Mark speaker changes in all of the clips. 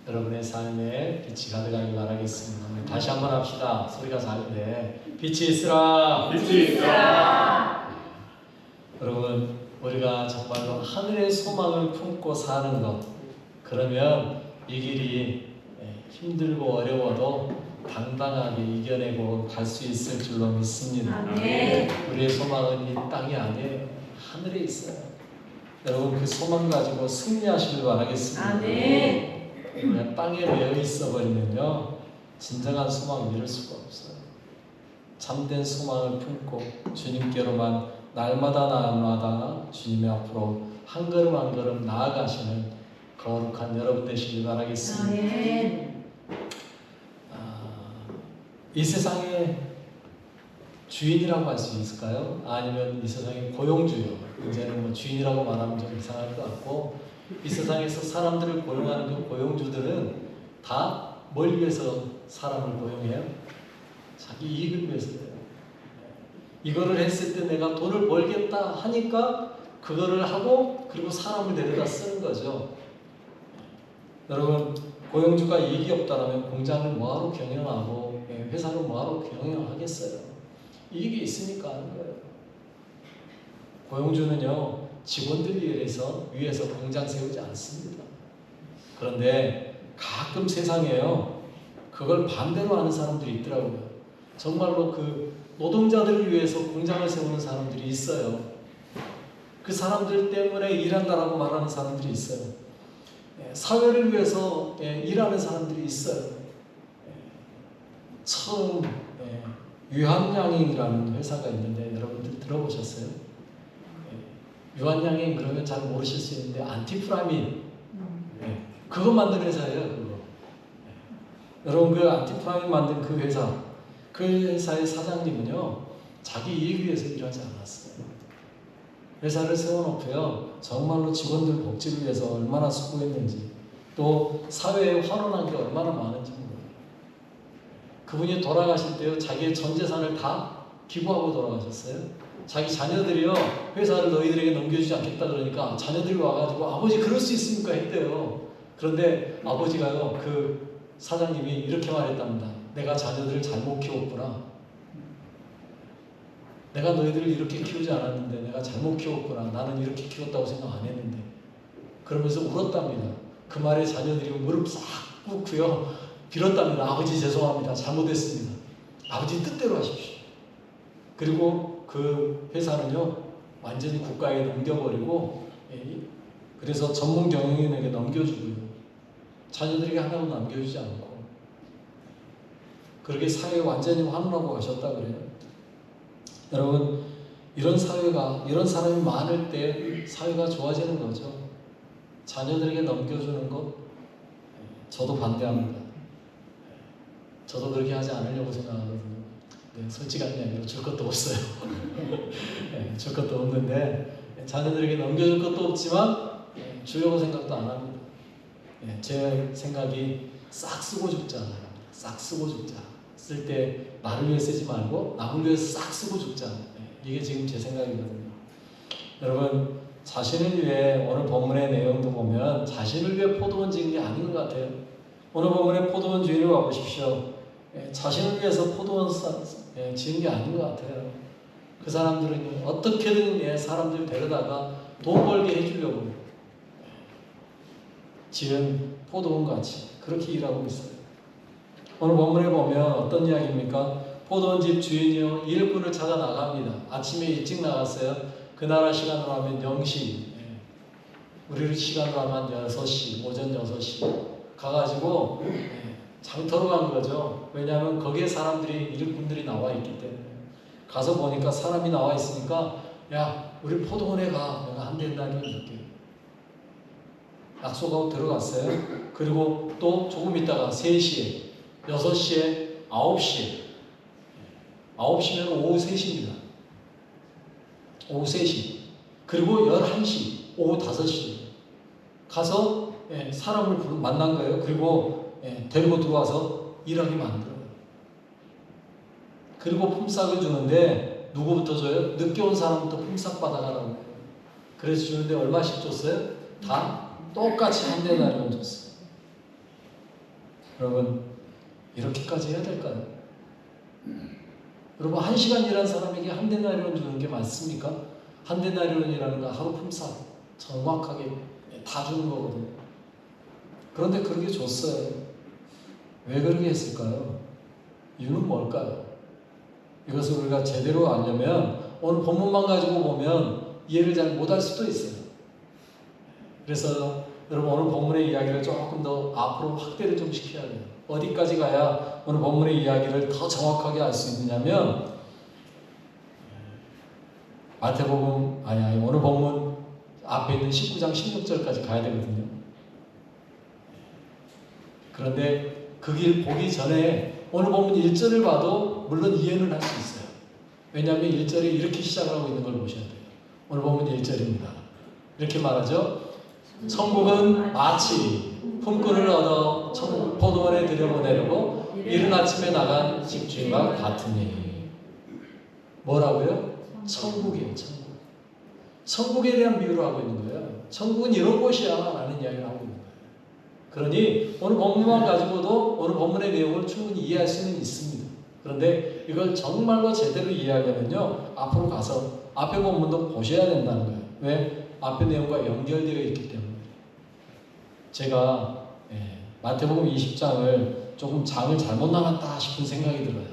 Speaker 1: 여러분의 삶에 빛이 가득하길 바라겠습니다. 우리 다시 한번 합시다. 소리가 작은데 빛이 있으라.
Speaker 2: 빛이 있으라.
Speaker 1: 여러분, 우리가 정말로 하늘의 소망을 품고 사는 것, 그러면 이 길이 힘들고 어려워도 당당하게 이겨내고 갈 수 있을 줄로 믿습니다.
Speaker 2: 아멘.
Speaker 1: 우리의 소망은 이 땅이 아니에요. 하늘에 있어요. 여러분, 그 소망 가지고 승리하시길 바라겠습니다.
Speaker 2: 아멘.
Speaker 1: 그냥 땅에 매여 있어 버리면요, 진정한 소망을 이룰 수가 없어요. 참된 소망을 품고 주님께로만 날마다 주님의 앞으로 한 걸음 한 걸음 나아가시는 거룩한 여러분 되시길 바라겠습니다.
Speaker 2: 아멘.
Speaker 1: 이 세상의 주인이라고 할 수 있을까요? 아니면 이 세상의 고용주요? 이제는 뭐 주인이라고 말하면 좀 이상할 것 같고, 이 세상에서 사람들을 고용하는 그 고용주들은 다 뭘 위해서 사람을 고용해요? 자기 이익을 위해서요. 이거를 했을 때 내가 돈을 벌겠다 하니까 그거를 하고, 그리고 사람을 데려다 쓰는 거죠. 여러분, 고용주가 이익이 없다면 공장을 뭐하러 경영하고 회사를 뭐하러 경영하겠어요? 이익이 있으니까 하는 거예요. 고용주는요, 직원들 위해서 공장 세우지 않습니다. 그런데 가끔 세상에요, 그걸 반대로 하는 사람들이 있더라고요. 정말로 그 노동자들을 위해서 공장을 세우는 사람들이 있어요. 그 사람들 때문에 일한다라고 말하는 사람들이 있어요. 사회를 위해서 일하는 사람들이 있어요. 처음 유한양행이라는 회사가 있는데 여러분들 들어보셨어요? 유한양행 그러면 잘 모르실 수 있는데 안티프라민 그거 만든 회사예요. 그거. 여러분, 그 안티프라민 만든 그 회사의 사장님은요, 자기 이익 위해서 일하지 않았어요. 회사를 세워놓고요, 정말로 직원들 복지를 위해서 얼마나 수고했는지, 또 사회에 환원한 게 얼마나 많은지 몰라요. 그분이 돌아가실 때요, 자기의 전 재산을 다 기부하고 돌아가셨어요. 자기 자녀들이요, 회사를 너희들에게 넘겨주지 않겠다 그러니까 자녀들이 와가지고 아버지 그럴 수 있습니까 했대요. 그런데 아버지가요, 그 사장님이 이렇게 말했답니다. 내가 자녀들을 잘못 키웠구나. 내가 너희들을 이렇게 키우지 않았는데 내가 잘못 키웠구나. 나는 이렇게 키웠다고 생각 안 했는데. 그러면서 울었답니다. 그 말에 자녀들이 무릎 싹 꿇고요, 빌었답니다. 아버지 죄송합니다. 잘못했습니다. 아버지 뜻대로 하십시오. 그리고 그 회사는요, 완전히 국가에 넘겨버리고, 그래서 전문 경영인에게 넘겨주고요, 자녀들에게 하나도 남겨주지 않고, 그렇게 사회에 완전히 환원하고 가셨다 그래요. 여러분, 이런 사람이 많을 때 사회가 좋아지는 거죠. 자녀들에게 넘겨주는 것, 저도 반대합니다. 저도 그렇게 하지 않으려고 생각하거든요. 솔직한 이야기로 줄 것도 없어요. 줄 것도 없는데, 자녀들에게 넘겨줄 것도 없지만 주려고 생각도 안 합니다. 제 생각이 싹 쓰고 죽자. 싹 쓰고 죽자. 쓸 때 나를 위해 쓰지 말고 남을 위해서 싹 쓰고 죽자. 이게 지금 제 생각이거든요. 여러분, 자신을 위해 오늘 본문의 내용도 보면 자신을 위해 포도원 지은 게 아닌 것 같아요. 오늘 본문의 포도원 주인을 와보십시오. 자신을 위해서 포도원 지은 게 아닌 것 같아요. 그 사람들은 어떻게든 사람들 데려다가 돈 벌게 해주려고 지은 포도원 같이 그렇게 일하고 있어요. 오늘 본문에 보면 어떤 이야기입니까? 포도원집 주인이요, 일꾼을 찾아 나갑니다. 아침에 일찍 나갔어요. 그 나라 시간으로 하면 0시, 우리 시간으로 하면 6시, 오전 6시 가가지고 장터로 간 거죠. 왜냐하면 거기에 사람들이, 일꾼들이 나와 있기 때문에. 가서 보니까 사람이 나와 있으니까, 야, 우리 포도원에 가. 내가 한 대나리 줄게. 약속하고 들어갔어요. 그리고 또 조금 있다가 3시에, 6시에, 9시에. 9시면 오후 3시입니다. 오후 3시. 그리고 11시, 오후 5시. 가서 사람을 만난 거예요. 그리고 데리고 들어와서 일하게 만들어요. 그리고 품삯을 주는데 누구부터 줘요? 늦게 온 사람부터 품삯 받아가라고 해요. 그래서 주는데 얼마씩 줬어요? 다 똑같이 한 데나리온 줬어요. 여러분 이렇게까지 해야 될까요? 여러분 1시간 일한 사람에게 한 데나리온 주는 게 맞습니까? 한 데나리온이라는 건 하루 품삯 정확하게 다 주는 거거든요. 그런데 그렇게 줬어요. 왜 그렇게 했을까요? 이유는 뭘까요? 이것을 우리가 제대로 알려면 오늘 본문만 가지고 보면 이해를 잘 못할 수도 있어요. 그래서 여러분 오늘 본문의 이야기를 조금 더 앞으로 확대를 좀 시켜야 돼요. 어디까지 가야 오늘 본문의 이야기를 더 정확하게 알 수 있느냐면 마태복음 아니 오늘 본문 앞에 있는 19장 16절까지 가야 되거든요. 그런데 그 길 보기 전에 오늘 본문 1절을 봐도 물론 이해는 할 수 있어요. 왜냐하면 1절이 이렇게 시작을 하고 있는 걸 보셔야 돼요. 오늘 본문 1절입니다. 이렇게 말하죠. 천국은 마치 품꾼을 얻어 천국 포도원에 들여보내려고 이른 아침에 나간 집주인과 같으니. 뭐라고요? 천국이에요. 천국. 천국에 대한 비유를 하고 있는 거예요. 천국은 이런 곳이야 라는 이야기를 하고 있는 거예요. 그러니 오늘 본문만 가지고도 오늘 본문의 내용을 충분히 이해할 수는 있습니다. 그런데 이걸 정말로 제대로 이해하려면요, 앞으로 가서 앞에 본문도 보셔야 된다는 거예요. 왜? 앞에 내용과 연결되어 있기 때문에. 제가 마태복음 20장을 조금 장을 잘못 나눴다 싶은 생각이 들어요.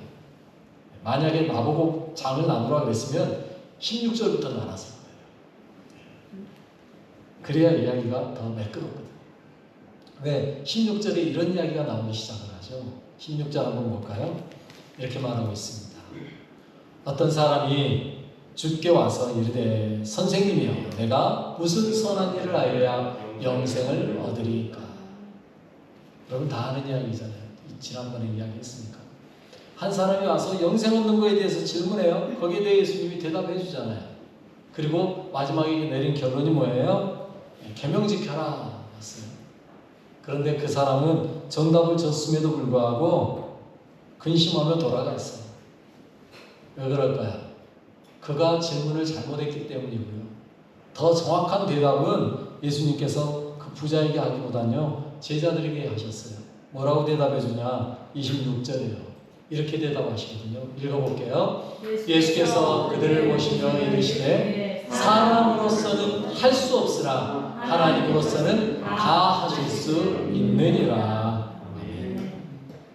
Speaker 1: 만약에 나보고 장을 나누라 그랬으면 16절부터 나눴을 거예요. 그래야 이야기가 더 매끄럽거든요. 왜? 16절에 이런 이야기가 나오기 시작을 하죠. 16절 한번 볼까요? 이렇게 말하고 있습니다. 어떤 사람이 주께 와서 이르되 선생님이여 내가 무슨 선한 일을 하여야 영생을 얻으리까? 여러분 다 아는 이야기잖아요. 지난번에 이야기했으니까. 한 사람이 와서 영생 얻는 거에 대해서 질문해요. 거기에 대해 예수님이 대답해 주잖아요. 그리고 마지막에 내린 결론이 뭐예요? 계명 지켜라 했어요. 그런데 그 사람은 정답을 줬음에도 불구하고 근심하며 돌아갔어요. 왜 그럴까요? 그가 질문을 잘못했기 때문이고요. 더 정확한 대답은 예수님께서 그 부자에게 하기보다는요, 제자들에게 하셨어요. 뭐라고 대답해 주냐? 26절이에요. 이렇게 대답하시거든요. 읽어볼게요. 예수께서 그들을 보시며 이르시되 사람으로서는 할 수 없으나 하나님으로서는 다 하실 수 있느니라. 아멘.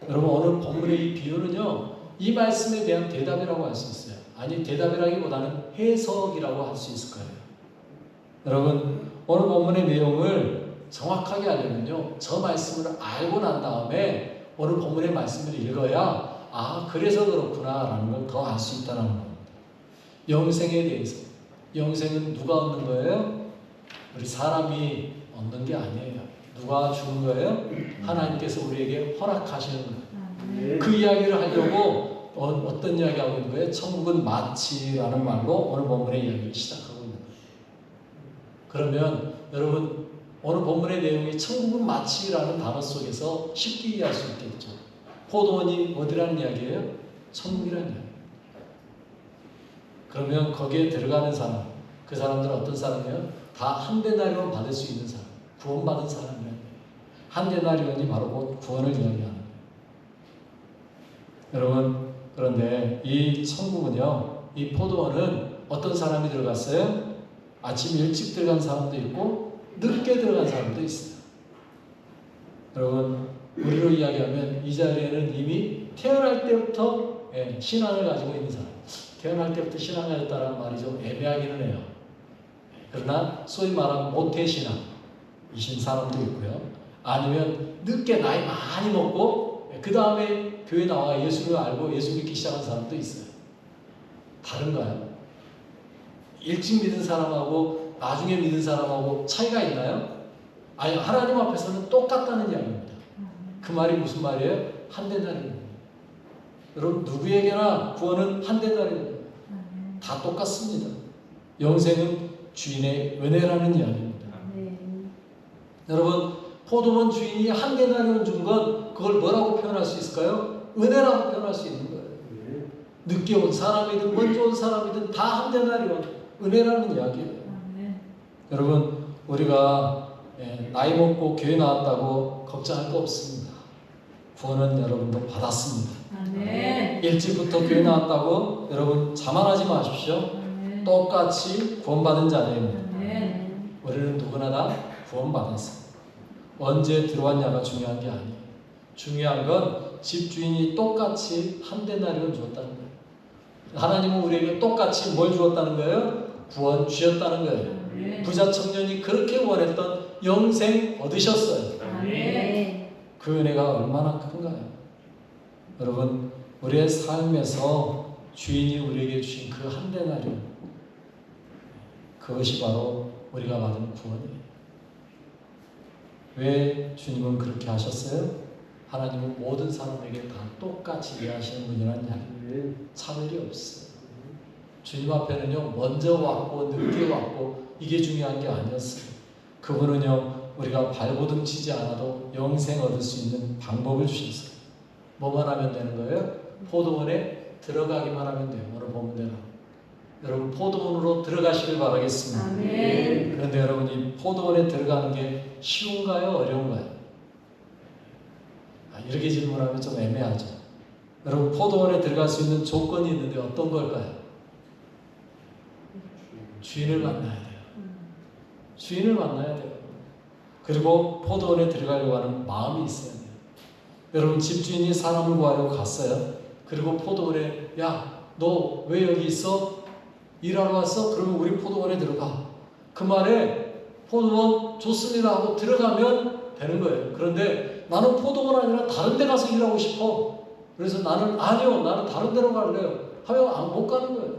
Speaker 1: 여러분 오늘 본문의 이 비유는요, 이 말씀에 대한 대답이라고 할 수 있어요. 아니 대답이라기보다는 해석이라고 할 수 있을 거예요. 여러분 오늘 본문의 내용을 정확하게 알려면요, 저 말씀을 알고 난 다음에 오늘 본문의 말씀을 읽어야 아 그래서 그렇구나 라는 걸 더 알 수 있다는 겁니다. 영생에 대해서. 영생은 누가 얻는 거예요? 우리 사람이 얻는 게 아니에요. 누가 주는 거예요? 하나님께서 우리에게 허락하시는 거예요. 그 이야기를 하려고 어떤 이야기 하고 있는 거예요? 천국은 마치라는 말로 오늘 본문의 이야기를 시작하고 있는 거예요. 그러면 여러분 오늘 본문의 내용이 천국은 마치라는 단어 속에서 쉽게 이해할 수 있겠죠. 포도원이 어디라는 이야기예요? 천국이라는 이야기예요. 그러면 거기에 들어가는 사람, 그 사람들은 어떤 사람이에요? 다 한 데나리온 받을 수 있는 사람, 구원받은 사람이라는 거예요. 한 데나리온이 바로 곧 구원을 이야기하는 거예요. 여러분 그런데 이 천국은요, 이 포도원은 어떤 사람이 들어갔어요? 아침 일찍 들어간 사람도 있고 늦게 들어간 사람도 있어요. 여러분 우리로 이야기하면 이 자리에는 이미 태어날 때부터 신앙을 가지고 있는 사람, 태어날 때부터 신앙을 가졌다는 말이 좀 애매하기는 해요. 그러나 소위 말하는 모태신앙이신 사람도 있고요. 아니면 늦게 나이 많이 먹고 그 다음에 교회 나와 예수를 알고 예수 믿기 시작한 사람도 있어요. 다른가요? 일찍 믿은 사람하고 나중에 믿은 사람하고 차이가 있나요? 아니 하나님 앞에서는 똑같다는 이야기입니다. 그 말이 무슨 말이에요? 한 데나리온. 여러분 누구에게나 구원은 한 데나리온. 다 똑같습니다. 영생은 주인의 은혜라는 이야기입니다. 여러분 포도원 주인이 한 데나리온 준 건 그걸 뭐라고 표현할 수 있을까요? 은혜라고 표현할 수 있는 거예요. 늦게 온 사람이든 먼저 온 사람이든 다 한 데나리온 은혜라는 이야기예요. 여러분 우리가 나이 먹고 교회 나왔다고 걱정할 거 없습니다. 구원은 여러분도 받았습니다.
Speaker 2: 아멘.
Speaker 1: 일찍부터 교회 나왔다고 여러분 자만하지 마십시오.
Speaker 2: 아멘.
Speaker 1: 똑같이 구원받은 자들입니다.
Speaker 2: 아멘.
Speaker 1: 우리는 누구나 다 구원받았어요. 언제 들어왔냐가 중요한 게 아니에요. 중요한 건 집주인이 똑같이 한 데나리온 주었다는 거예요. 하나님은 우리에게 똑같이 뭘 주었다는 거예요? 구원 주셨다는 거예요.
Speaker 2: 아멘.
Speaker 1: 부자 청년이 그렇게 원했던 영생 얻으셨어요.
Speaker 2: 아멘.
Speaker 1: 그 은혜가 얼마나 큰가요? 여러분, 우리의 삶에서 주인이 우리에게 주신 그 한 데나리온, 그것이 바로 우리가 받은 구원이에요. 왜 주님은 그렇게 하셨어요? 하나님은 모든 사람에게 다 똑같이 이해하시는 분이라는 이야기예요. 차별이 없어요. 주님 앞에는요, 먼저 왔고 늦게 왔고 이게 중요한 게 아니었어요. 그분은요, 우리가 발버둥 치지 않아도 영생 얻을 수 있는 방법을 주셨어요. 뭐만 하면 되는 거예요? 포도원에 들어가기만 하면 돼요. 오늘 보면 되나? 여러분 포도원으로 들어가시길 바라겠습니다.
Speaker 2: 아멘.
Speaker 1: 그런데 여러분 이 포도원에 들어가는 게 쉬운가요? 어려운가요? 이렇게 질문하면 좀 애매하죠. 여러분 포도원에 들어갈 수 있는 조건이 있는데 어떤 걸까요? 주인을 만나야 돼요. 주인을 만나야 돼요. 그리고 포도원에 들어가려고 하는 마음이 있어야 돼요. 여러분 집주인이 사람을 구하려고 갔어요. 그리고 포도원에 야, 너 왜 여기 있어? 일하러 왔어? 그러면 우리 포도원에 들어가. 그 말에 포도원 좋습니다 하고 들어가면 되는 거예요. 그런데 나는 포도원 아니라 다른 데 가서 일하고 싶어. 그래서 나는 아니요, 나는 다른 데로 갈래요 하면 못 가는 거예요.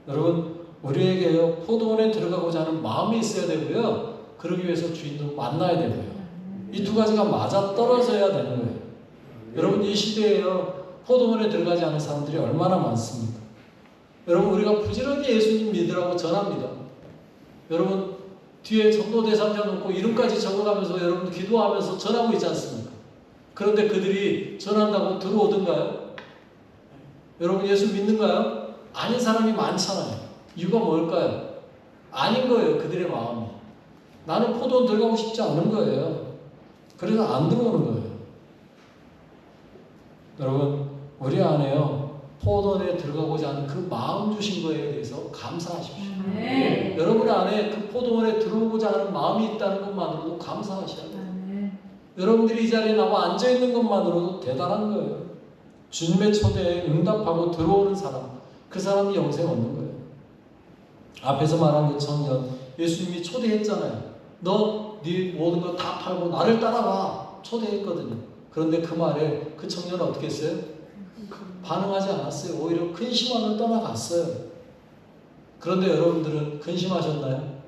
Speaker 1: 여러분 우리에게요 포도원에 들어가고자 하는 마음이 있어야 되고요. 그러기 위해서 주인도 만나야 되고요. 이 두 가지가 맞아 떨어져야 되는 거예요. 여러분 이 시대에요 포도원에 들어가지 않은 사람들이 얼마나 많습니까? 여러분 우리가 부지런히 예수님 믿으라고 전합니다. 여러분 뒤에 전도 대상자 놓고 이름까지 적어가면서 여러분 기도하면서 전하고 있지 않습니까? 그런데 그들이 전한다고 들어오던가요? 여러분 예수 믿는가요? 아닌 사람이 많잖아요. 이유가 뭘까요? 아닌 거예요. 그들의 마음이. 나는 포도원 들어가고 싶지 않은 거예요. 그래서 안 들어오는 거예요. 여러분 우리 안에요 포도원에 들어가고자 하는 그 마음 주신 거에 대해서 감사하십시오.
Speaker 2: 네.
Speaker 1: 여러분 안에 그 포도원에 들어오고자 하는 마음이 있다는 것만으로도 감사하셔야 돼요.
Speaker 2: 네.
Speaker 1: 여러분들이 이 자리에 나와 앉아있는 것만으로도 대단한 거예요. 주님의 초대에 응답하고 들어오는 사람, 그 사람이 영생 얻는 거예요. 앞에서 말한 그 청년, 예수님이 초대했잖아요. 너 네 모든 거 다 팔고 나를 따라와 초대했거든요. 그런데 그 말에 그 청년은 어떻게 했어요? 반응하지 않았어요. 오히려 근심하며 떠나갔어요. 그런데 여러분들은 근심하셨나요?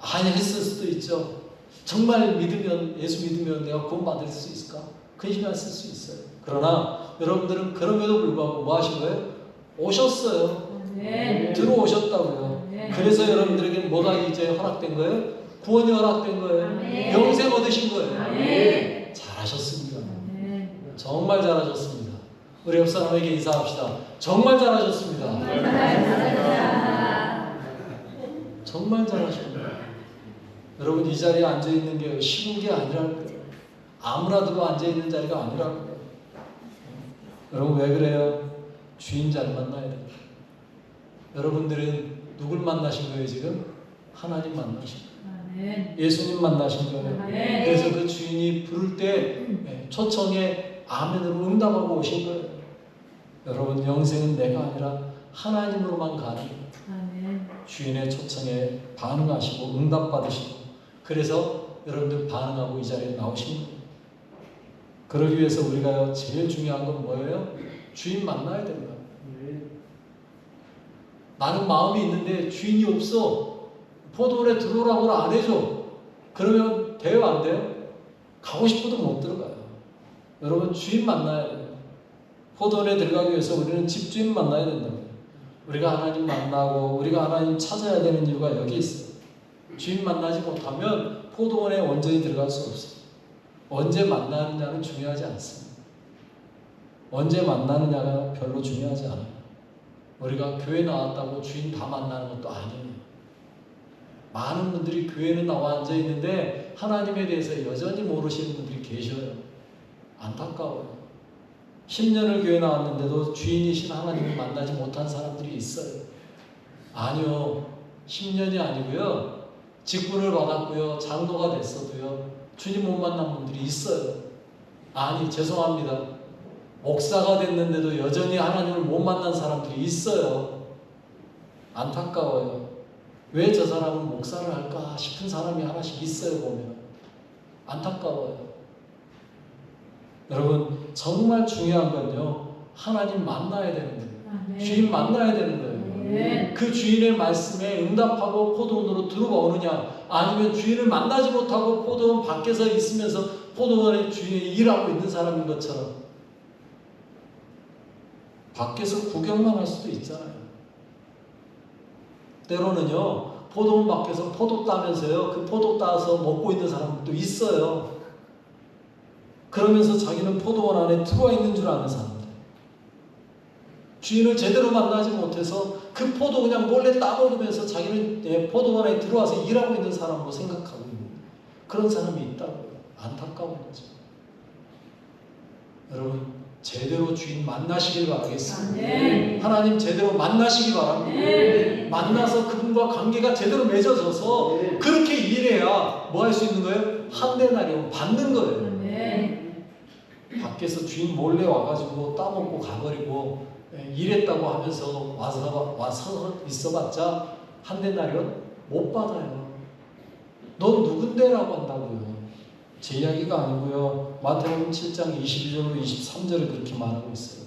Speaker 1: 아니 했을 수도 있죠. 정말 믿으면 예수 믿으면 내가 구원받을 수 있을까? 근심했을 수 있어요. 그러나 여러분들은 그럼에도 불구하고 뭐 하신 거예요? 오셨어요.
Speaker 2: 네.
Speaker 1: 들어오셨다고요.
Speaker 2: 네.
Speaker 1: 그래서 여러분들에게 뭐가 이제 허락된 거예요? 구원이 허락된 거예요.
Speaker 2: 네.
Speaker 1: 영생 얻으신 거예요.
Speaker 2: 네.
Speaker 1: 잘하셨습니다.
Speaker 2: 네.
Speaker 1: 정말 잘하셨습니다. 우리 옆 사람에게 인사합시다. 정말 잘하셨습니다. 정말 잘하셨습니다. 여러분 이 자리에 앉아 있는 게 쉬운 게 아니라는 거예요. 아무나 들어 앉아 있는 자리가 아니라는 거예요. 여러분 왜 그래요? 주인 잘 만나야 돼요. 여러분들은 누굴 만나신 거예요 지금? 하나님 만나신 거예요.
Speaker 2: 네.
Speaker 1: 예수님 만나신 거예요.
Speaker 2: 네.
Speaker 1: 그래서 그 주인이 부를 때 초청에 아멘으로 응답하고 오신 거예요. 여러분 영생은 내가 아니라 하나님으로만 가는 거예요.
Speaker 2: 네.
Speaker 1: 주인의 초청에 반응하시고 응답받으시고 그래서 여러분들 반응하고 이 자리에 나오신 거예요. 그러기 위해서 우리가 제일 중요한 건 뭐예요? 주인 만나야 됩니다. 나는 마음이 있는데 주인이 없어. 포도원에 들어오라고는 안 해줘. 그러면 돼요? 안 돼요? 가고 싶어도 못 들어가요. 여러분 주인 만나야 돼요. 포도원에 들어가기 위해서 우리는 집주인 만나야 된다고요. 우리가 하나님 만나고 우리가 하나님 찾아야 되는 이유가 여기 있어요. 주인 만나지 못하면 포도원에 온전히 들어갈 수 없어요. 언제 만나느냐는 중요하지 않습니다. 언제 만나느냐가 별로 중요하지 않아요. 우리가 교회 나왔다고 주인 다 만나는 것도 아니에요. 많은 분들이 교회는 나와 앉아 있는데 하나님에 대해서 여전히 모르시는 분들이 계셔요. 안타까워요. 10년을 교회 나왔는데도 주인이신 하나님을 만나지 못한 사람들이 있어요. 아니요. 10년이 아니고요. 직분을 받았고요. 장로가 됐어도요. 주님 못 만난 분들이 있어요. 아니, 죄송합니다. 목사가 됐는데도 여전히 하나님을 못 만난 사람들이 있어요. 안타까워요. 왜 저 사람은 목사를 할까 싶은 사람이 하나씩 있어요, 보면. 안타까워요. 여러분, 정말 중요한 건요, 하나님 만나야 되는 거예요.
Speaker 2: 아멘.
Speaker 1: 주인 만나야 되는 거예요.
Speaker 2: 아멘.
Speaker 1: 그 주인의 말씀에 응답하고 포도원으로 들어오느냐, 아니면 주인을 만나지 못하고 포도원 밖에서 있으면서 포도원의 주인이 일하고 있는 사람인 것처럼 밖에서 구경만 할 수도 있잖아요. 때로는요, 포도원 밖에서 포도 따면서요, 그 포도 따서 먹고 있는 사람들도 있어요. 그러면서 자기는 포도원 안에 들어와 있는 줄 아는 사람들. 주인을 제대로 만나지 못해서 그 포도 그냥 몰래 따먹으면서 자기는 포도원에 들어와서 일하고 있는 사람으로 생각하고 있는 그런 사람이 있다고요. 안타까운 거죠. 여러분, 제대로 주인 만나시길 바라겠습니다.
Speaker 2: 아멘.
Speaker 1: 하나님 제대로 만나시기 바랍니다.
Speaker 2: 네.
Speaker 1: 만나서 그분과 관계가 제대로 맺어져서 그렇게 일해야 뭐 할 수 있는 거예요? 한대나리온 받는 거예요.
Speaker 2: 아멘.
Speaker 1: 밖에서 주인 몰래 와가지고 따먹고 가버리고 일했다고 하면서 와서 있어봤자 한대나리온 못 받아요. 넌 누군데라고 한다고요. 제 이야기가 아니고요. 마태복음 7장 22절로 23절을 그렇게 말하고 있어요.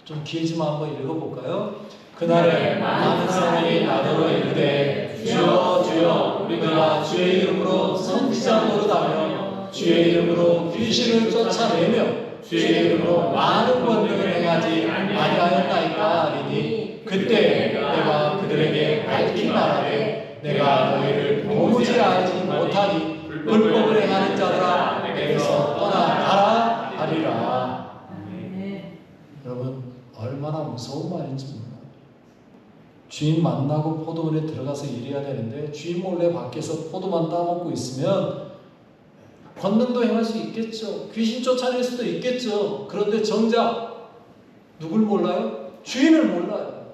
Speaker 1: 좀 길지만 한번 읽어볼까요? 그날에 많은 사람이 나더러 이르되 주여 주여 우리가 주의 이름으로 선지자 노릇하며 주의 이름으로 귀신을 쫓아내며 주의 이름으로 많은 권능을 행하지 아니하였나이까 하리니 그때 내가 그들에게 밝히 말하되 내가 너희를 도무지 알지 못하니 불법을 행하는 자들아 내게서 떠나가라 하리라.
Speaker 2: 아멘.
Speaker 1: 여러분, 얼마나 무서운 말인지 몰라요. 주인 만나고 포도원에 들어가서 일해야 되는데 주인 몰래 밖에서 포도만 따먹고 있으면 권능도 행할 수 있겠죠. 귀신 쫓아낼 수도 있겠죠. 그런데 정작 누굴 몰라요? 주인을 몰라요.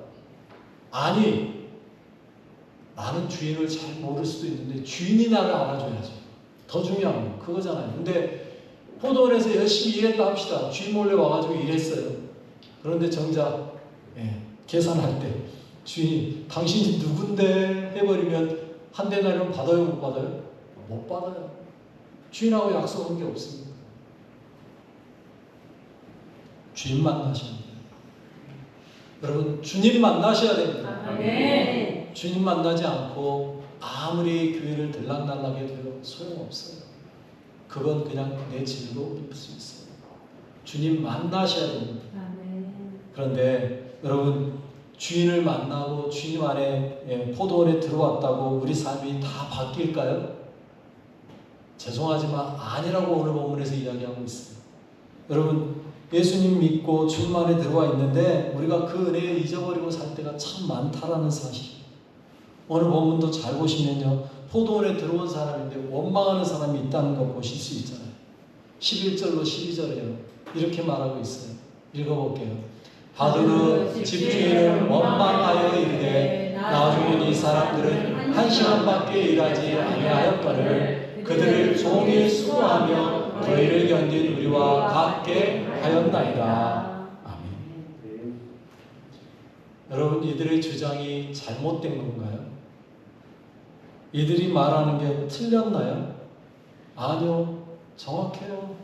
Speaker 1: 아니, 나는 주인을 잘 모를 수도 있는데 주인이 나를 알아줘야죠. 더 중요한 건 그거잖아요. 근데 포도원에서 열심히 일했다 합시다. 주인 몰래 와가지고 일했어요. 그런데 정작 계산할 때 주인이 당신이 누군데 해버리면 한 대나리온 받아요, 못 받아요? 못 받아요. 주인하고 약속한 게 없습니다. 주인 만나셔야 돼요. 여러분, 주님 만나셔야 됩니다.
Speaker 2: 아멘.
Speaker 1: 주님 만나지 않고 아무리 교회를 들락날락 해도 소용없어요. 그건 그냥 내 즐거움일 수 있어요. 주님 만나셔야 됩니다.
Speaker 2: 아멘.
Speaker 1: 그런데 여러분, 주인을 만나고 주님 안에 포도원에 들어왔다고 우리 삶이 다 바뀔까요? 죄송하지만 아니라고 오늘 본문에서 이야기하고 있어요. 여러분, 예수님 믿고 주님 안에 들어와 있는데 우리가 그 은혜에 잊어버리고 살 때가 참 많다라는 사실. 오늘 본문도 잘 보시면요, 포도원에 들어온 사람인데 원망하는 사람이 있다는 거 보실 수 있잖아요. 11절로 12절에요. 이렇게 말하고 있어요. 읽어볼게요. 바드로 집주인을 원망하여 이르되 나중에 이 사람들은 1시간밖에 일하지 아니하였거늘 그들을 종일 수고하며 더위를 견딘 우리와 같게 하였나이다. 아멘. 여러분, 이들의 주장이 잘못된 건가요? 이들이 말하는 게 틀렸나요? 아니요. 정확해요.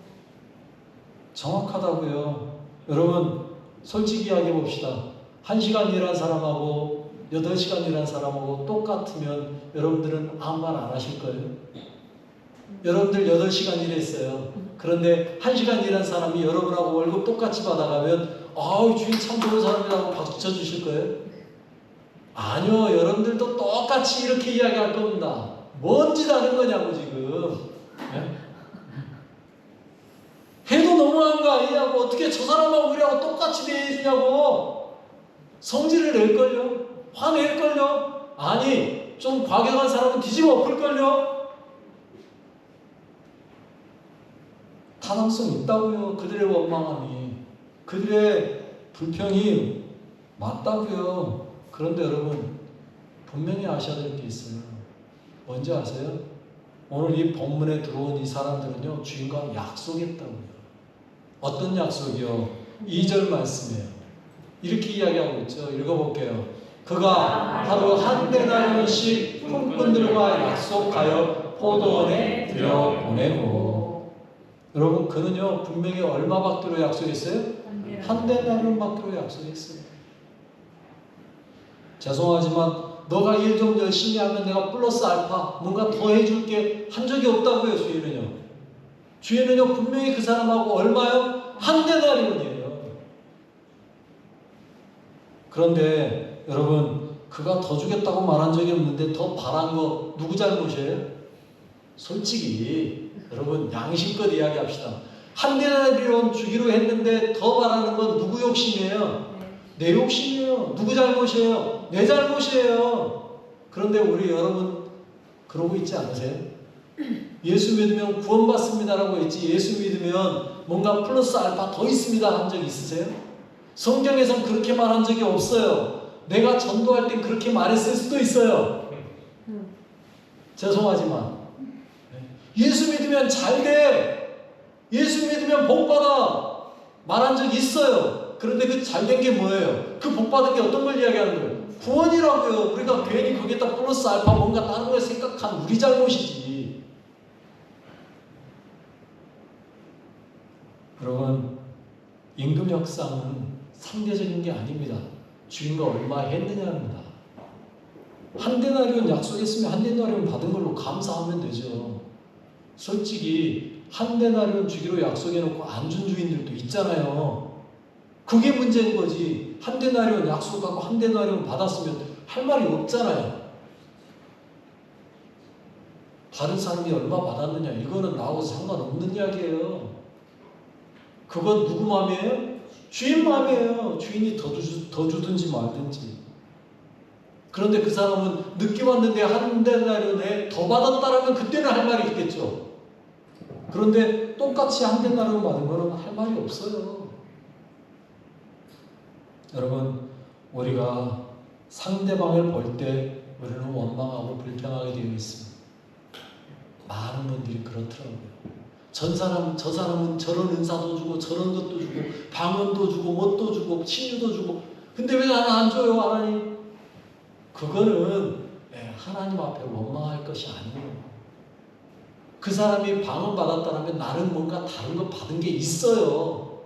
Speaker 1: 정확하다고요. 여러분, 솔직히 이야기해 봅시다. 1시간 일한 사람하고 8시간 일한 사람하고 똑같으면 여러분들은 아무 말 안 하실 거예요. 여러분들 8시간 일했어요. 그런데 1시간 일한 사람이 여러분하고 월급 똑같이 받아가면 아우, 주인 참 좋은 사람이라고 박수 쳐주실 거예요? 아니요. 여러분들도 똑같이 이렇게 이야기할 겁니다. 뭔 짓 하는 거냐고 지금. 네? 해도 너무한 거 아니냐고. 어떻게 저 사람하고 우리하고 똑같이 대해주냐고. 성질을 낼걸요? 화낼걸요? 아니, 좀 과격한 사람은 뒤집어 엎을걸요? 타당성 있다고요. 그들의 원망함이, 그들의 불평이 맞다고요. 그런데 여러분 분명히 아셔야 될 게 있어요. 뭔지 아세요? 오늘 이 본문에 들어온 이 사람들은요, 주인과 약속했다고요. 어떤 약속이요? 2절 말씀이에요. 이렇게 이야기하고 있죠. 읽어볼게요. 그가 하루 한 데나리온씩 품꾼들과 약속하여 포도원에 들여보내고. 여러분, 그는요 분명히 얼마 받기로 약속했어요? 한 데나리온 받기로 약속했어요. 죄송하지만 너가 일 좀 열심히 하면 내가 플러스 알파 뭔가 더 해줄게 한 적이 없다고요. 주인은요 분명히 그 사람하고 얼마요? 한 데나리온이에요. 그런데 여러분, 그가 더 주겠다고 말한 적이 없는데 더 바란 거 누구 잘못이에요? 솔직히 여러분 양심껏 이야기합시다. 한 데나리온 주기로 했는데 더 바라는 건 누구 욕심이에요? 내 욕심이에요. 누구 잘못이에요? 내 잘못이에요. 그런데 우리 여러분 그러고 있지 않으세요? 예수 믿으면 구원받습니다라고 했지, 예수 믿으면 뭔가 플러스 알파 더 있습니다 한 적 있으세요? 성경에선 그렇게 말한 적이 없어요. 내가 전도할 땐 그렇게 말했을 수도 있어요. 죄송하지만 예수 믿으면 잘 돼, 예수 믿으면 복 받아 말한 적이 있어요. 그런데 그 잘된 게 뭐예요? 그 복 받은 게 어떤 걸 이야기하는 거예요? 구원이라고요. 우리가 괜히 거기에다 플러스 알파 뭔가 다른 걸 생각한 우리 잘못이지. 여러분, 임금 협상은 상대적인 게 아닙니다. 주인과 얼마 했느냐입니다. 한 데나리온 약속했으면 한 데나리온 받은 걸로 감사하면 되죠. 솔직히 한 데나리온 주기로 약속해놓고 안 준 주인들도 있잖아요. 그게 문제인 거지. 한 데나리온 약속하고 한 데나리온 받았으면 할 말이 없잖아요. 다른 사람이 얼마 받았느냐 이거는 나하고 상관없는 이야기예요. 그건 누구 마음이에요? 주인 마음이에요. 주인이 더 주든지 말든지. 그런데 그 사람은 늦게 왔는데 한 데나리온에 더 받았다라면 그때는 할 말이 있겠죠. 그런데 똑같이 한 데나리온 받은 거는 할 말이 없어요. 여러분, 우리가 상대방을 볼 때 우리는 원망하고 불평하게 되어 있습니다. 많은 분들이 그렇더라고요. 저 사람은 저런 은사도 주고 저런 것도 주고 방언도 주고 뭣도 주고 치유도 주고, 근데 왜 나는 안 줘요 하나님? 그거는 하나님 앞에 원망할 것이 아니에요. 그 사람이 방언 받았다면 나는 뭔가 다른 거 받은 게 있어요.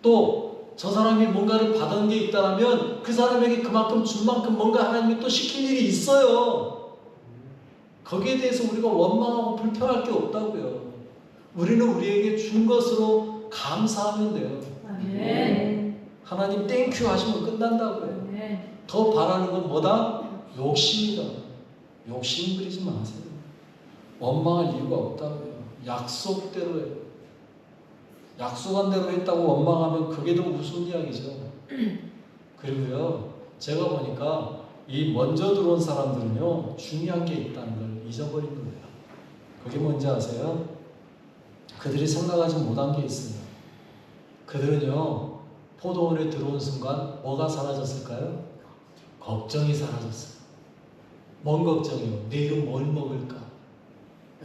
Speaker 1: 또 저 사람이 뭔가를 받은 게 있다면 그 사람에게 그만큼 준 만큼 뭔가 하나님이 또 시킬 일이 있어요. 거기에 대해서 우리가 원망하고 불평할 게 없다고요. 우리는 우리에게 준 것으로 감사하면 돼요.
Speaker 2: 아멘.
Speaker 1: 하나님 땡큐 하시면 끝난다고요.
Speaker 2: 아멘.
Speaker 1: 더 바라는 건 뭐다? 욕심이다. 욕심 부리지 마세요. 원망할 이유가 없다고요. 약속대로요. 약속한 대로 했다고 원망하면 그게 더 우스운 이야기죠. 그리고요, 제가 보니까 이 먼저 들어온 사람들은요 중요한 게 있다는 걸 잊어버린 거예요. 그게 뭔지 아세요? 그들이 생각하지 못한 게 있어요. 그들은요 포도원에 들어온 순간 뭐가 사라졌을까요? 걱정이 사라졌어요. 뭔 걱정이요? 내일은 뭘 먹을까?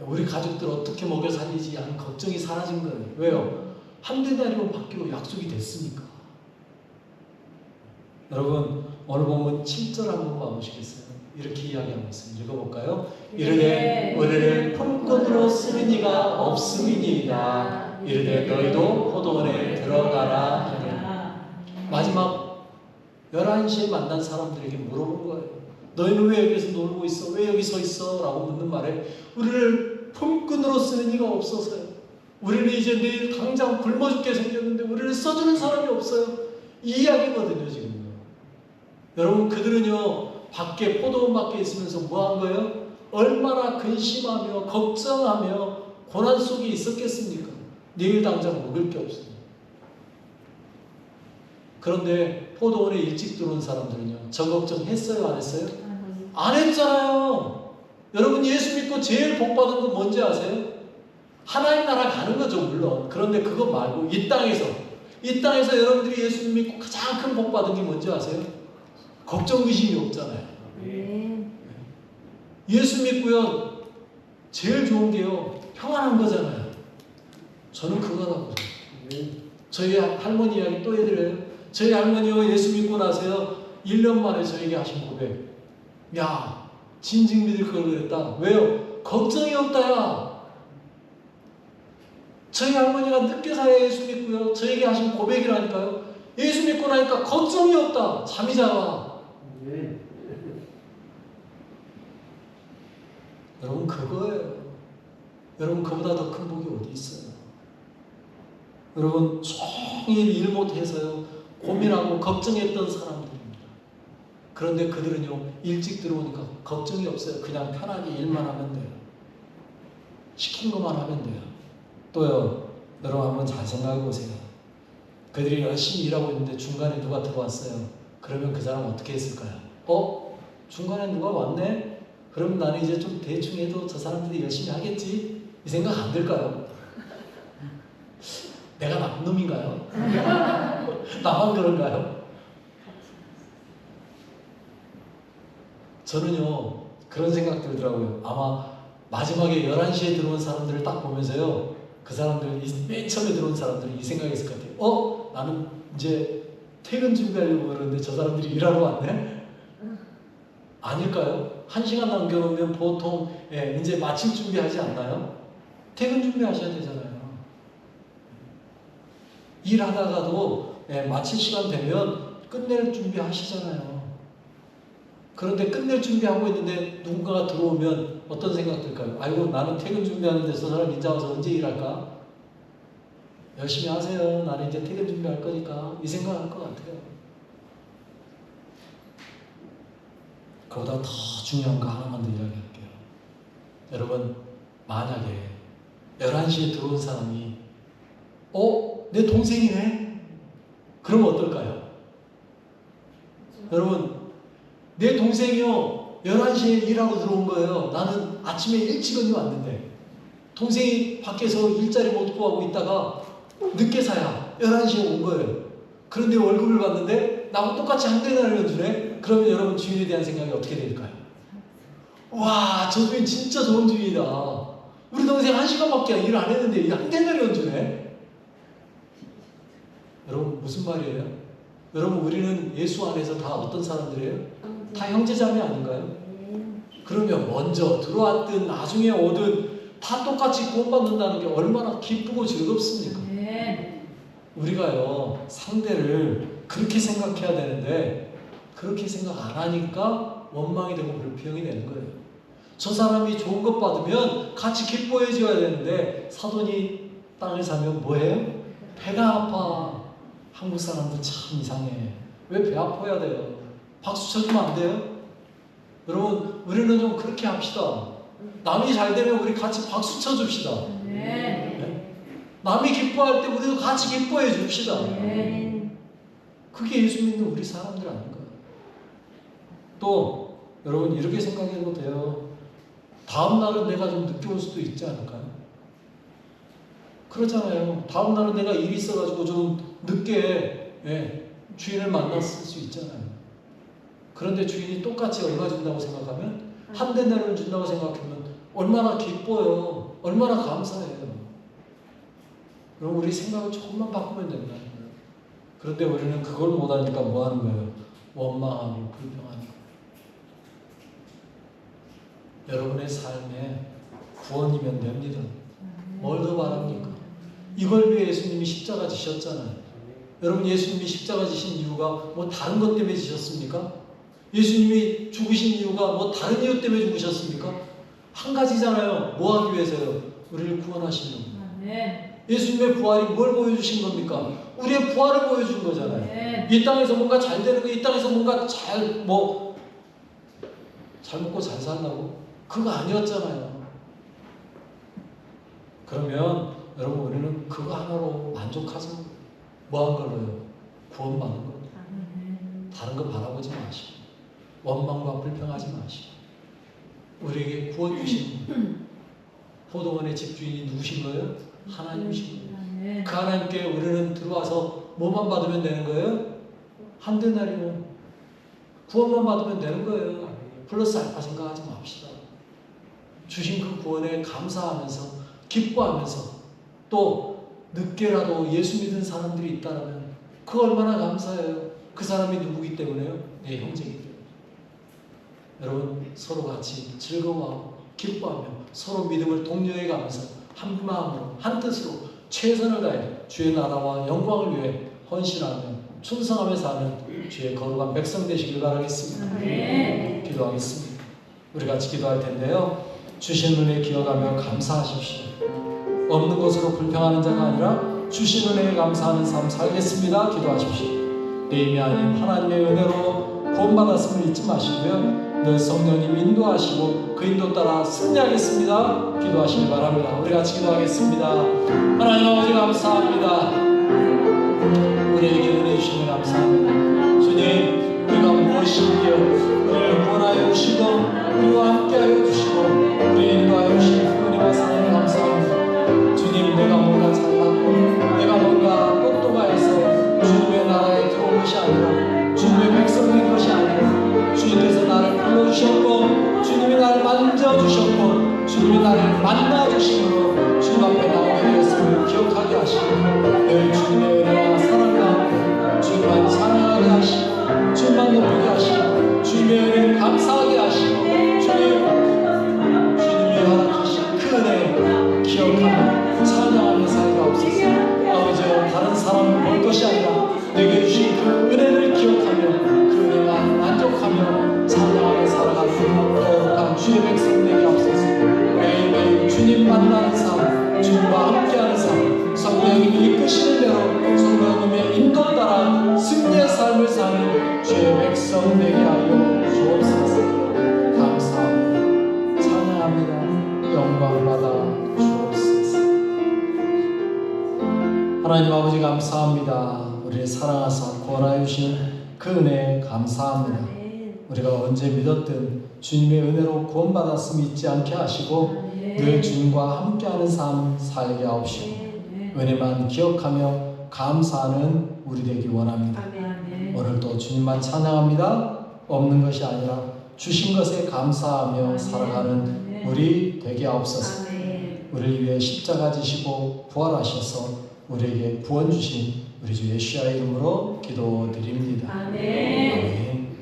Speaker 1: 우리 가족들 어떻게 먹여 살리지 하는 걱정이 사라진 거예요. 왜요? 한 데나리온 받기로 약속이 됐으니까. 여러분, 오늘 보면 7절 한번 봐보시겠어요? 이렇게 이야기하고 있어요. 읽어볼까요? 이르되 우리를 품꾼으로 쓰는 이가 없음이니이다. 이르되 너희도 포도원에 들어가라 하니. 마지막 11시에 만난 사람들에게 물어본 거예요. 너희는 왜 여기서 놀고 있어? 왜 여기 서 있어? 라고 묻는 말에 우리를 품꾼으로 쓰는 이가 없어서요. 우리는 이제 내일 당장 굶어 죽게 생겼는데 우리를 써주는 사람이 없어요. 이 이야기거든요 지금. 여러분, 그들은요 밖에 포도원 밖에 있으면서 뭐 한 거예요? 얼마나 근심하며 걱정하며 고난 속에 있었겠습니까? 내일 당장 먹을 게 없어요. 그런데 포도원에 일찍 들어온 사람들은요 저 걱정 했어요 안 했어요? 안 했잖아요. 여러분, 예수 믿고 제일 복 받은 건 뭔지 아세요? 하나님 나라 가는 거죠, 물론. 그런데 그거 말고 이 땅에서 여러분들이 예수 믿고 가장 큰 복 받은 게 뭔지 아세요? 걱정 의심이 없잖아요.
Speaker 2: 아멘.
Speaker 1: 예수 믿고요, 제일 좋은 게요, 평안한 거잖아요. 저는 그거라고 생각해요. 저희 할머니 이야기 또 해드려요. 저희 할머니요, 예수 믿고 나서요, 1년 만에 저에게 하신 고백. 야, 진즉 믿을 걸 그랬다. 왜요? 걱정이 없다야. 저희 할머니가 늦게서야 예수 믿고요, 저에게 하신 고백이라니까요. 예수 믿고 나니까 걱정이 없다. 잠이 잘 와. 여러분, 그거예요. 여러분, 그보다 더 큰 복이 어디 있어요? 여러분, 종일 일 못해서요, 고민하고 걱정했던 사람들입니다. 그런데 그들은요, 일찍 들어오니까 걱정이 없어요. 그냥 편하게 일만 하면 돼요. 시킨 것만 하면 돼요. 또요, 여러분 한번 잘 생각해 보세요. 그들이 열심히 일하고 있는데 중간에 누가 들어왔어요. 그러면 그 사람 어떻게 했을까요? 중간에 누가 왔네? 그럼 나는 이제 좀 대충 해도 저 사람들이 열심히 하겠지? 이 생각 안 들까요? 내가 나쁜 놈인가요? 나만 그런가요? 저는요, 그런 생각 들더라고요. 아마 마지막에 11시에 들어온 사람들을 딱 보면서요, 그 사람들, 맨 처음에 들어온 사람들이 이 생각했을 것 같아요. 나는 이제 퇴근 준비하려고 그러는데 저 사람들이 일하러 왔네? 아닐까요? 1시간 남겨놓으면 보통 이제 마칠 준비하지 않나요? 퇴근 준비하셔야 되잖아요. 일하다가도 마칠 시간 되면 끝낼 준비하시잖아요. 그런데 끝낼 준비하고 있는데 누군가가 들어오면 어떤 생각 들까요? 아이고, 나는 퇴근 준비하는데 저 사람 이제 와서 언제 일할까? 열심히 하세요. 나는 이제 퇴근 준비할 거니까. 이 생각할 것 같아요. 그보다 더 중요한 거 하나만 더 이야기할게요. 여러분, 만약에 11시에 들어온 사람이 내 동생이네? 그럼 어떨까요? 여러분, 내 동생이요, 11시에 일하고 들어온 거예요. 나는 아침에 일찍 왔는데 동생이 밖에서 일자리 못 구하고 있다가 늦게서야 11시에 온 거예요. 그런데 월급을 받는데 나하고 똑같이 한 대나리를 주네? 그러면 여러분, 주인에 대한 생각이 어떻게 될까요? 와, 저 주인 진짜 좋은 주인이다. 우리 동생 1시간밖에 일 안 했는데 한 대나리를 주네? 여러분, 무슨 말이에요? 여러분, 우리는 예수 안에서 다 어떤 사람들이에요? 다 형제자매 아닌가요? 그러면 먼저 들어왔든 나중에 오든 다 똑같이 구원받는다는 게 얼마나 기쁘고 즐겁습니까? 우리가요, 상대를 그렇게 생각해야 되는데 그렇게 생각 안 하니까 원망이 되고 불평이 되는 거예요. 저 사람이 좋은 것 받으면 같이 기뻐해 줘야 되는데 사돈이 땅을 사면 뭐해요? 배가 아파. 한국 사람들 참 이상해. 왜 배 아파야 돼요? 박수 쳐주면 안 돼요? 여러분, 우리는 좀 그렇게 합시다. 남이 잘 되면 우리 같이 박수 쳐줍시다. 네? 남이 기뻐할 때 우리도 같이 기뻐해 줍시다. 그게 예수 믿는 우리 사람들 아닌가요? 또 여러분, 이렇게 생각해도 돼요. 다음 날은 내가 좀 늦게 올 수도 있지 않을까요? 그렇잖아요. 다음 날은 내가 일이 있어가지고 좀 늦게 주인을 만났을 수 있잖아요. 그런데 주인이 똑같이 얼마 준다고 생각하면, 한 대나리를 준다고 생각하면 얼마나 기뻐요. 얼마나 감사해요. 그럼 우리 생각을 조금만 바꾸면 된다는 거예요. 그런데 우리는 그걸 못하니까 뭐 하는 거예요? 원망하고 불평하는 거예요. 여러분의 삶에 구원이면 됩니다. 뭘 더 바랍니까? 이걸 위해 예수님이 십자가 지셨잖아요. 여러분, 예수님이 십자가 지신 이유가 뭐 다른 것 때문에 지셨습니까? 예수님이 죽으신 이유가 뭐 다른 이유 때문에 죽으셨습니까? 한 가지잖아요. 뭐 하기 위해서요? 우리를 구원하시는 거예요. 예수님의 부활이 뭘 보여주신 겁니까? 우리의 부활을 보여준 거잖아요. 이 땅에서 뭔가 잘 되는 거, 이 땅에서 뭔가 잘 먹고 잘 산다고? 그거 아니었잖아요. 그러면 여러분, 우리는 그거 하나로 만족하죠. 뭐 한 걸로요? 구원받는 거. 다른 거 바라보지 마시고 원망과 불평하지 마시고 우리에게 구원 주신 포도원의 집주인이 누구신 거예요? 하나님이신 거예요.
Speaker 2: 아멘.
Speaker 1: 그 하나님께 우리는 들어와서 뭐만 받으면 되는 거예요? 한 데나리온 구원만 받으면 되는 거예요. 플러스 알파 생각하지 맙시다. 주신 그 구원에 감사하면서 기뻐하면서 또 늦게라도 예수 믿은 사람들이 있다면 그 얼마나 감사해요. 그 사람이 누구기 때문에요? 내 형제이기 때문에. 여러분 서로 같이 즐거워하고 기뻐하며 서로 믿음을 독려해 가면서 한 마음으로 한 뜻으로 최선을 다해 주의 나라와 영광을 위해 헌신하며 충성하며 사는 주의 거룩한 백성 되시길 바라겠습니다.
Speaker 2: 아멘.
Speaker 1: 기도하겠습니다. 우리 같이 기도할 텐데요. 주신 은혜 기억하며 감사하십시오. 없는 것으로 불평하는 자가 아니라 주신 은혜에 감사하는 삶 살겠습니다. 기도하십시오. 내 힘이 아닌 하나님의 은혜로 구원받았음을 잊지 마시고요. 늘 성령님 인도하시고 그 인도 따라 승리하겠습니다. 기도하시기 바랍니다. 우리 같이 기도하겠습니다. 하나님 아버지 감사합니다. 우리에게 은혜 주시면 감사합니다. 주님, 우리가 무엇이기에 우리를 구원하여 주시고 우리와 함께하여 주시고 우리를 인도하여 주신 그 은혜와 사랑에 감사합니다. 주님, 내가 뭔가 잘났고 내가 뭔가 똑똑하여서 주님의 나라에 들어온 것이 아니라 주님의 백성 된 것이 아니라 주님께서 나를 불러주셨고 주님이 나를 만져주셨고 주님이 나를 만나주심으로 주님 앞에 나오게 되었음을 기억하게 하시고 늘 주님의 은혜와 사랑 가운데 주님만 찬양하게 하시고 주님만 높이게 하시고 주님의 은혜를 감사하게 하시고 주님이 허락하신 그 은혜 기억하며 찬양하며 살기가 없어서 아버지여 다른 사람을 볼 것이 아니라 내게 주신 그 은혜를 기억하며 그 은혜만 만족하며 찬양하며 살아가는 거룩한 주의 백성 되게 없어서 매일매일 주님 만나는 삶 주님과 함께하는 삶 성령님이 이끄시는 대로 성령님의 인도 따라 승리의 삶을 사는 주의 백성 되게 하여 주옵소서. 감사합니다. 찬양합니다. 영광 받아 주옵소서. 하나님 아버지 감사합니다. 우리를 사랑하사 구원하여 주신 그 은혜에 감사합니다. 우리가 언제 믿었든 주님의 은혜로 구원받았음 잊지 않게 하시고 늘 주님과 함께하는 삶 살게 하옵시고 은혜만 기억하며 감사하는 우리 되기 원합니다. 오늘도 주님만 찬양합니다. 없는 것이 아니라 주신 것에 감사하며 살아가는 우리 되게 하옵소서. 우리를 위해 십자가 지시고 부활하셔서 우리에게 구원 주신 우리 주 예수의 이름으로 기도드립니다. 아멘.